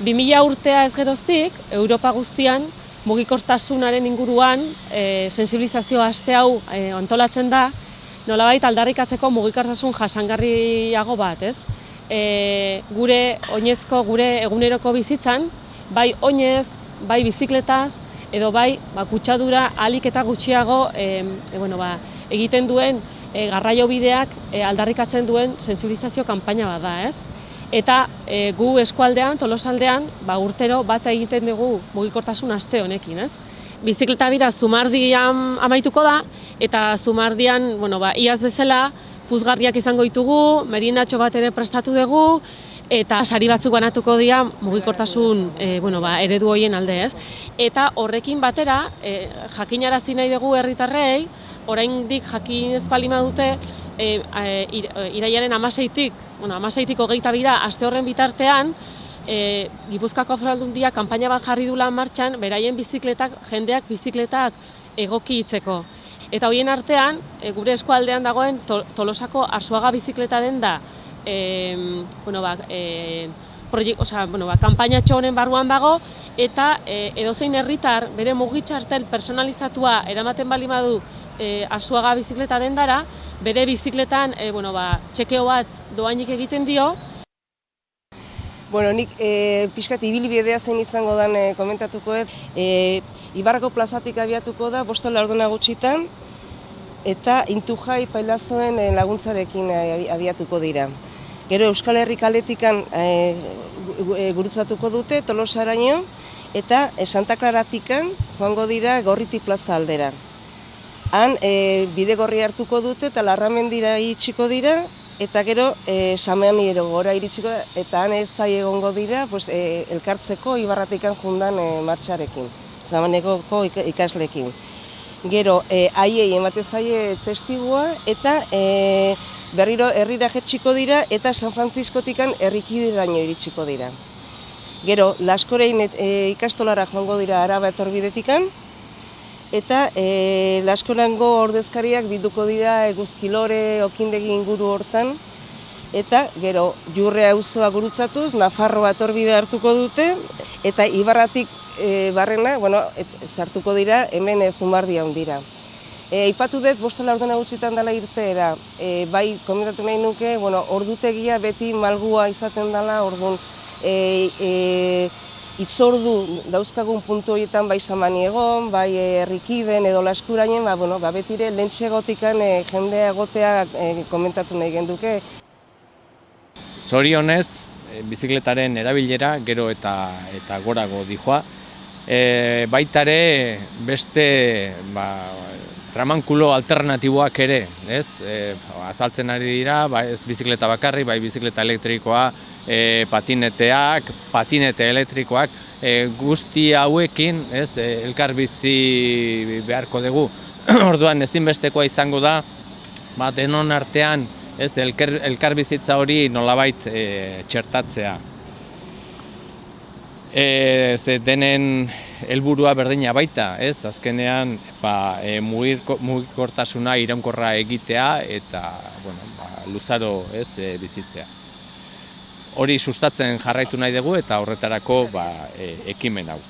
2000 urtea ez geroztik, Europa guztian mugikortasunaren inguruan sensibilizazio aste hau antolatzen da, nolabait aldarrikatzeko mugikortasun jasangarriago bat, ez? Gure oinezko, gure eguneroko bizitzan, bai oinez, bai bizikletaz, edo bai kutsadura ahalik eta gutxiago egiten duen garraio bideak aldarrikatzen duen sensibilizazio kanpaina bat da, ez? Eta gu eskualdean, Tolosaldean, urtero bat egiten dugu mugikortasun aste honekin, ez? Bizikleta bira Zumardian amaituko da, eta Zumardian, iaz bezala, puzgarriak izango ditugu, merindatxo bat ere prestatu dugu, eta sari batzuk banatuko dira mugikortasun eredu horien alde, ez? Eta horrekin batera, jakinarazi nahi dugu herritarrei, oraindik jakin ez baldin badute, irailaren 16-tik, 22-ra aste horren bitartean, Gipuzkoako Foru Aldundiak kanpaina bat jarri duela martxan, beraien bizikletak, jendeak bizikletak egokitzeko. Eta horien artean, gure eskualdean dagoen Tolosako Arzuaga bizikleta denda, kanpainatxo honen barruan dago, eta edozein herritar bere mugitxartel personalizatua eramaten baldin badu Arzuaga bizikleta dendara, bere bizikletan txekeo bat doainik egiten dio. Nik pixkat ibilbidea zein izango den komentatuko dut. Ibarrako plazatik abiatuko da, 5:00 gutxitan, eta Intujai Pailazoen laguntzarekin abiatuko dira. Gero Euskal Herri kaletikan gurutzatuko dute Tolosaraino, eta Santa Claratikan joango dira Gorriti plaza aldera. Han bidegorri hartuko dute eta Larramendira iritsiko dira, eta gero Sameaniro gora iritsiko da, eta han zai egongo dira elkartzeko Ibarratikan jundan martxarekin, Sameaneko ikasleekin. Gero haiei emate zaie testigua, eta berriro herrira jetxiko dira, eta San Franciscotikan Herrikideraino iritsiko dira. Gero Laskorein ikastolara joango dira Araba etorbidetikan, eta Laskorango ordezkariak bilduko dira Eguzkilore, Okindegi inguru hortan, eta gero Jurre auzoa gurutzatuz, Nafarroa etorbide hartuko dute, eta Ibarratik barrena, sartuko dira hemen Zumardian dira. Aipatu dut 5:00 gutxitan dela irteera, bai komentatu nahi nuke, ordutegia beti malgua izaten dela, orduan itzordu dauzkagun puntu horietan bai Samaniegon, bai Herrikiden edo Laskurainen, betire lentxegotikan jendea egotea komentatu nahi genduke. Zorionez, bizikletaren erabilera gero eta gorago dijoa. Baitare beste tramankulo alternatiboak ere, ez? Azaltzen ari dira, ez bizikleta bakarri, bai bizikleta elektrikoa, patinete elektrikoak, guzti hauekin, ez, elkarbizi beharko dugu. Orduan ezinbestekoa izango da, denon artean, ez, elkarbizitza hori nolabait txertatzea. Denen helburua berdina baita, ez, azkenean mugikortasuna iraunkorra egitea eta luzaro, ez, bizitzea. Hori sustatzen jarraitu nahi dugu eta horretarako ekimen hau.